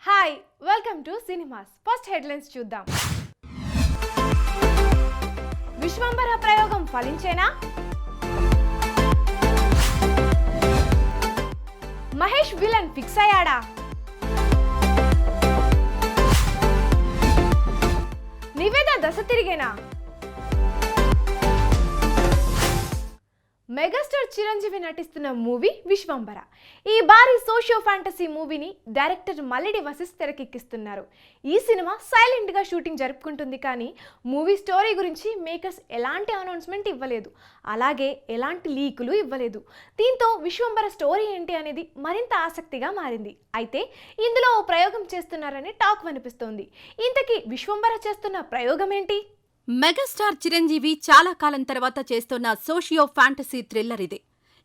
Hi welcome to cinemas. First headlines చూద్దాం. విశ్వంబర ప్రయోగం ఫలించేనా? మహేష్ విలన్ ఫిక్స్ అయ్యాడా? నివేద దశ తిరిగేనా? మెగాస్టార్ చిరంజీవి నటిస్తున్న మూవీ విశ్వంబర. ఈ భారీ సోషియో ఫ్యాంటసీ మూవీని డైరెక్టర్ మల్లిడి వశిష్ఠ్ తెరకెక్కిస్తున్నారు. ఈ సినిమా సైలెంట్గా షూటింగ్ జరుపుకుంటుంది, కానీ మూవీ స్టోరీ గురించి మేకర్స్ ఎలాంటి అనౌన్స్మెంట్ ఇవ్వలేదు, అలాగే ఎలాంటి లీకులు ఇవ్వలేదు. దీంతో విశ్వంబర స్టోరీ ఏంటి అనేది మరింత ఆసక్తిగా మారింది. అయితే ఇందులో ఓ ప్రయోగం చేస్తున్నారని టాక్ వినిపిస్తోంది. ఇంతకీ విశ్వంబర చేస్తున్న ప్రయోగం ఏంటి? మెగాస్టార్ చిరంజీవి చాలా కాలం తర్వాత చేస్తున్న సోషియో ఫ్యాంటసీ థ్రిల్లర్ ఇది.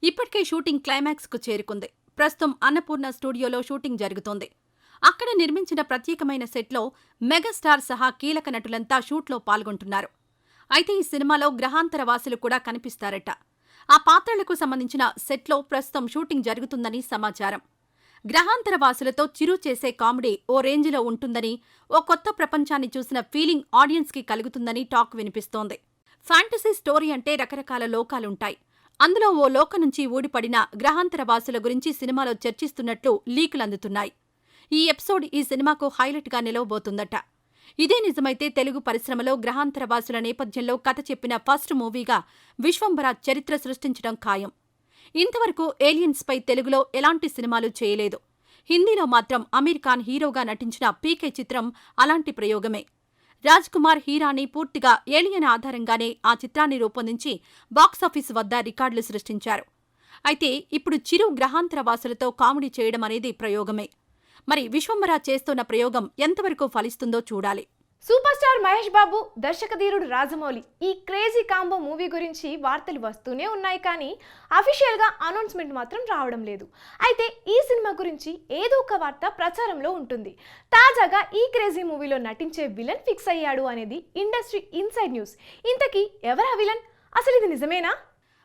ఇప్పటికే షూటింగ్ క్లైమాక్స్ కు చేరుకుంది. ప్రస్తుతం అన్నపూర్ణ స్టూడియోలో షూటింగ్ జరుగుతోంది. అక్కడ నిర్మించిన ప్రత్యేకమైన సెట్లో మెగాస్టార్ సహా కీలక నటులంతా షూట్లో పాల్గొంటున్నారు. అయితే ఈ సినిమాలో గ్రహాంతర వాసులు కూడా కనిపిస్తారట. ఆ పాత్రలకు సంబంధించిన సెట్లో ప్రస్తుతం షూటింగ్ జరుగుతుందని సమాచారం. గ్రహాంతర వాసులతో చిరు చేసే కామెడీ ఓ రేంజ్లో ఉంటుందని, ఓ కొత్త ప్రపంచాన్ని చూసిన ఫీలింగ్ ఆడియన్స్కి కలుగుతుందని టాక్ వినిపిస్తోంది. ఫ్యాంటసీ స్టోరీ అంటే రకరకాల లోకాలుంటాయి. అందులో ఓ లోకం నుంచి ఊడిపడిన గ్రహాంతర వాసుల గురించి సినిమాలో చర్చిస్తున్నట్లు లీకులందుతున్నాయి. ఈ ఎపిసోడ్ ఈ సినిమాకు హైలైట్గా నిలవబోతుందట. ఇదే నిజమైతే తెలుగు పరిశ్రమలో గ్రహాంతర వాసుల నేపథ్యంలో కథ చెప్పిన ఫస్ట్ మూవీగా విశ్వంబర చరిత్ర సృష్టించడం ఖాయం. ఇంతవరకు ఏలియన్స్పై తెలుగులో ఎలాంటి సినిమాలు చేయలేదు. హిందీలో మాత్రం అమీర్ ఖాన్ హీరోగా నటించిన పీకే చిత్రం అలాంటి ప్రయోగమే. రాజ్ కుమార్, హీరాని పూర్తిగా ఏలియన్ ఆధారంగానే ఆ చిత్రాన్ని రూపొందించి బాక్సాఫీస్ వద్ద రికార్డులు సృష్టించారు. అయితే ఇప్పుడు చిరు గ్రహాంతర వాసులతో కామెడీ చేయడం అనేది ప్రయోగమే. మరి విశ్వంబర చేస్తున్న ప్రయోగం ఎంతవరకు ఫలిస్తుందో చూడాలి. సూపర్ స్టార్ మహేష్ బాబు, దర్శకధీరుడు రాజమౌళి ఈ క్రేజీ కాంబో మూవీ గురించి వార్తలు వస్తూనే ఉన్నాయి, కానీ అఫీషియల్గా అనౌన్స్మెంట్ మాత్రం రావడం లేదు. అయితే ఈ సినిమా గురించి ఏదో ఒక వార్త ప్రచారంలో ఉంటుంది. తాజాగా ఈ క్రేజీ మూవీలో నటించే విలన్ ఫిక్స్ అయ్యాడు అనేది ఇండస్ట్రీ ఇన్సైడ్ న్యూస్. ఇంతకీ ఎవరా విలన్? అసలు ఇది నిజమేనా?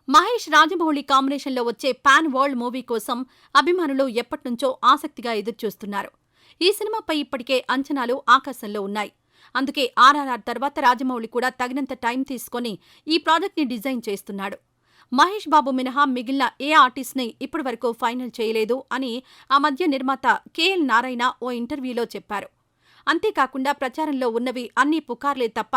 మహేష్, రాజమౌళి కాంబినేషన్లో వచ్చే పాన్ వరల్డ్ మూవీ కోసం అభిమానులు ఎప్పటినుంచో ఆసక్తిగా ఎదురుచూస్తున్నారు. ఈ సినిమాపై ఇప్పటికే అంచనాలు ఆకాశంలో ఉన్నాయి. అందుకే ఆర్ఆర్ఆర్ తర్వాత రాజమౌళి కూడా తగినంత టైం తీసుకొని ఈ ప్రాజెక్ట్ని డిజైన్ చేస్తున్నాడు. మహేష్ బాబు మినహా మిగిలిన ఏ ఆర్టిస్ట్ని ఇప్పటివరకు ఫైనల్ చేయలేదు అని ఆ మధ్య నిర్మాత కేఎల్ నారాయణ ఓ ఇంటర్వ్యూలో చెప్పారు. అంతేకాకుండా ప్రచారంలో ఉన్నవి అన్నీ పుకార్లే తప్ప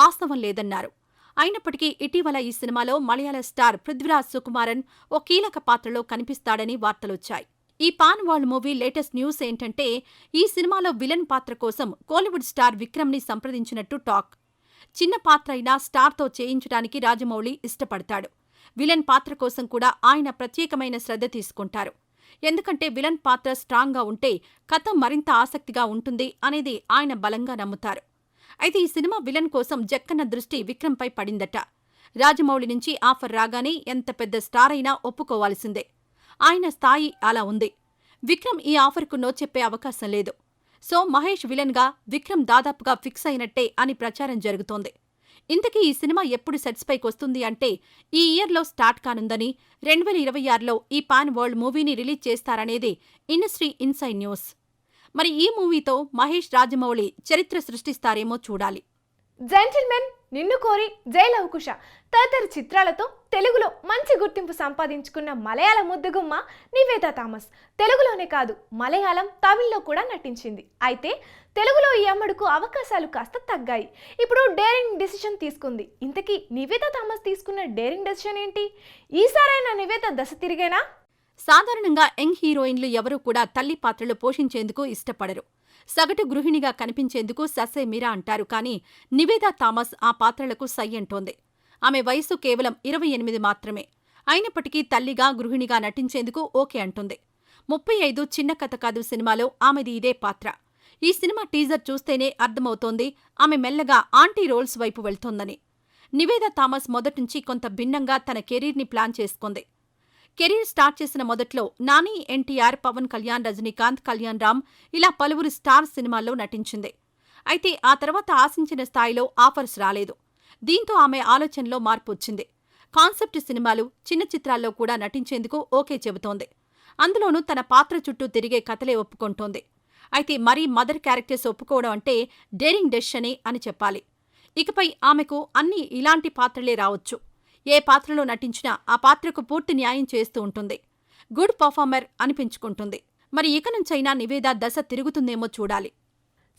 వాస్తవం లేదన్నారు. అయినప్పటికీ ఇటీవల ఈ సినిమాలో మలయాళ స్టార్ పృథ్వీరాజ్ సుకుమారన్ ఓ కీలక పాత్రలో కనిపిస్తాడని వార్తలొచ్చాయి. ఈ pan world movie latest news ఏంటంటే, ఈ సినిమాలో విలన్ పాత్ర కోసం కోలీవుడ్ స్టార్ విక్రమ్ని సంప్రదించినట్టు టాక్. చిన్న పాత్ర అయినా స్టార్తో చేయించడానికి రాజమౌళి ఇష్టపడతాడు. విలన్ పాత్ర కోసం కూడా ఆయన ప్రత్యేకమైన శ్రద్ధ తీసుకుంటారు. ఎందుకంటే విలన్ పాత్ర స్ట్రాంగ్గా ఉంటే కథ మరింత ఆసక్తిగా ఉంటుంది అనేది ఆయన బలంగా నమ్ముతారు. అయితే ఈ సినిమా విలన్ కోసం జక్కన్న దృష్టి విక్రమ్పై పడిందట. రాజమౌళి నుంచి ఆఫర్ రాగానే ఎంత పెద్ద స్టార్ అయినా ఒప్పుకోవాల్సిందే. ఆయన స్థాయి అలా ఉంది. విక్రమ్ ఈ ఆఫర్కు నో చెప్పే అవకాశం లేదు. సో మహేష్ విలన్గా విక్రమ్ దాదాపుగా ఫిక్స్ అయినట్టే అని ప్రచారం జరుగుతోంది. ఇంతకీ ఈ సినిమా ఎప్పుడు సెట్స్పైకి వస్తుంది అంటే, ఈ ఇయర్లో స్టార్ట్ కానుందని, 2026లో ఈ పాన్ వరల్డ్ మూవీని రిలీజ్ చేస్తారనేది ఇండస్ట్రీ ఇన్సైడ్ న్యూస్. మరి ఈ మూవీతో మహేష్, రాజమౌళి చరిత్ర సృష్టిస్తారేమో చూడాలి. జెంటిల్మెన్, నిన్ను కోరి, జై లవకుశ తదితర చిత్రాలతో తెలుగులో మంచి గుర్తింపు సంపాదించుకున్న మలయాళ ముద్దుగుమ్మ నివేద థామస్ తెలుగులోనే కాదు మలయాళం, తమిళ్లో కూడా నటించింది. అయితే తెలుగులో ఈ అమ్మడుకు అవకాశాలు కాస్త తగ్గాయి. ఇప్పుడు డేరింగ్ డెసిషన్ తీసుకుంది. ఇంతకీ నివేద థామస్ తీసుకున్న డేరింగ్ డెసిషన్ ఏంటి? ఈసారైనా నివేద దశ తిరిగేనా? సాధారణంగా యంగ్ హీరోయిన్లు ఎవరూ కూడా తల్లి పాత్రలు పోషించేందుకు ఇష్టపడరు. సగటు గృహిణిగా కనిపించేందుకు ససే మీరా అంటారు. కానీ నివేద థామస్ ఆ పాత్రలకు సై అంటోంది. ఆమె వయసు కేవలం 28 మాత్రమే. అయినప్పటికీ తల్లిగా, గృహిణిగా నటించేందుకు ఓకే అంటుంది. 35 చిన్న కథ కాదు సినిమాలో ఆమెది ఇదే పాత్ర. ఈ సినిమా టీజర్ చూస్తేనే అర్థమవుతోంది ఆమె మెల్లగా ఆంటీ రోల్స్ వైపు వెళ్తోందని. నివేద థామస్ మొదట్నుంచి కొంత భిన్నంగా తన కెరీర్ని ప్లాన్ చేసుకుంది. కెరీర్ స్టార్ట్ చేసిన మొదట్లో నాని, ఎన్టీఆర్, పవన్ కళ్యాణ్, రజనీకాంత్, కళ్యాణ్ రామ్ ఇలా పలువురు స్టార్ సినిమాల్లో నటించింది. అయితే ఆ తర్వాత ఆశించిన స్థాయిలో ఆఫర్స్ రాలేదు. దీంతో ఆమె ఆలోచనలో మార్పు వచ్చింది. కాన్సెప్ట్ సినిమాలు, చిన్న చిత్రాల్లో కూడా నటించేందుకు ఓకే చెబుతోంది. అందులోనూ తన పాత్ర చుట్టూ తిరిగే కథలే ఒప్పుకుంటోంది. అయితే మరీ మదర్ క్యారెక్టర్స్ ఒప్పుకోవడం అంటే డేరింగ్ డెసిషనే అని చెప్పాలి. ఇకపై ఆమెకు అన్ని ఇలాంటి పాత్రలే రావచ్చు. ఏ పాత్రలో నటించినా ఆ పాత్రకు పూర్తి న్యాయం చేస్తూ ఉంటుంది. గుడ్ పర్ఫార్మర్ అనిపించుకుంటుంది. మరి ఇక నుంచైనా నివేద దశ తిరుగుతుందేమో చూడాలి.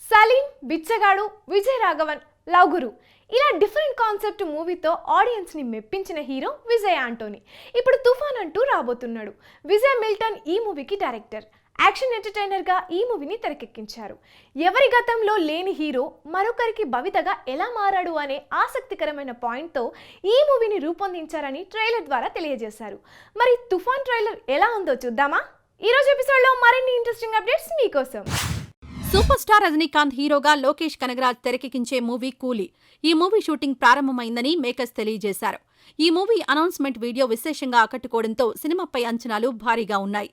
సలీం, బిచ్చగాడు, విజయ్ రాఘవన్, లవ్ గురు ఇలా డిఫరెంట్ కాన్సెప్ట్ మూవీతో ఆడియన్స్ని మెప్పించిన హీరో విజయ్ ఆంటోనీ ఇప్పుడు తుఫాన్ అంటూ రాబోతున్నాడు. విజయ్ మిల్టన్ ఈ మూవీకి డైరెక్టర్. యాక్షన్ ఎంటర్టైనర్గా ఈ మూవీని తెరకెక్కించారు. ఎవరి గతంలో లేని హీరో మరొకరికి భవితగా ఎలా మారాడు అనే ఆసక్తికరమైన పాయింట్తో ఈ మూవీని రూపొందించారని ట్రైలర్ ద్వారా తెలియజేశారు. మరి తుఫాన్ ట్రైలర్ ఎలా ఉందో చూద్దామా? ఈరోజు ఎపిసోడ్లో మరిన్ని ఇంట్రెస్టింగ్ అప్డేట్స్ మీకోసం. సూపర్ స్టార్ రజనీకాంత్ హీరోగా లోకేష్ కనగరాజ్ తెరకెక్కించే మూవీ కూలీ. ఈ మూవీ షూటింగ్ ప్రారంభమైందని మేకర్స్ తెలియజేశారు. ఈ మూవీ అనౌన్స్మెంట్ వీడియో విశేషంగా ఆకట్టుకోవడంతో సినిమాపై అంచనాలు భారీగా ఉన్నాయి.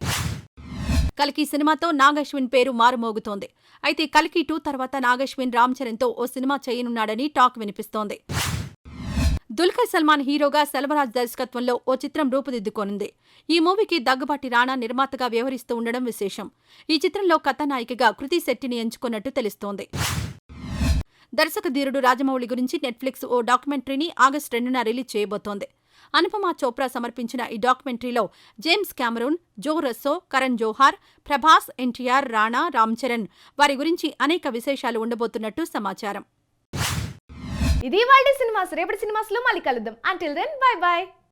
కల్కి సినిమాతో నాగ్ అశ్విన్ పేరు మారుమోగుతోంది. అయితే కల్కి 2 తర్వాత నాగ్ అశ్విన్ రామ్ చరణ్తో ఓ సినిమా చేయనున్నాడని టాక్ వినిపిస్తోంది. దుల్కర్ సల్మాన్ హీరోగా సెల్వరాజ్ దర్శకత్వంలో ఓ చిత్రం రూపుదిద్దుకోనుంది. ఈ మూవీకి దగ్గుబాటి రాణా నిర్మాతగా వ్యవహరిస్తూ ఉండడం విశేషం. ఈ చిత్రంలో కథానాయికగా కృతి శెట్టిని ఎంచుకున్నట్టు తెలుస్తోంది. దర్శక ధీరుడు రాజమౌళి గురించి నెట్ఫ్లిక్స్ ఓ డాక్యుమెంటరీని ఆగస్టు 2న రిలీజ్ చేయబోతోంది. అనుపమ చోప్రా సమర్పించిన ఈ డాక్యుమెంటరీలో జేమ్స్ కెమెరూన్, జో రస్సో, కరణ్ జోహార్, ప్రభాస్, ఎన్టీఆర్, రాణా, రామ్ చరణ్ వారి గురించి అనేక విశేషాలు ఉండబోతున్నట్టు సమాచారం. ఇది వాళ్ళ సినిమాస్. రేపటి సినిమాస్లో మళ్ళీ కలుద్దాం. Until then bye by.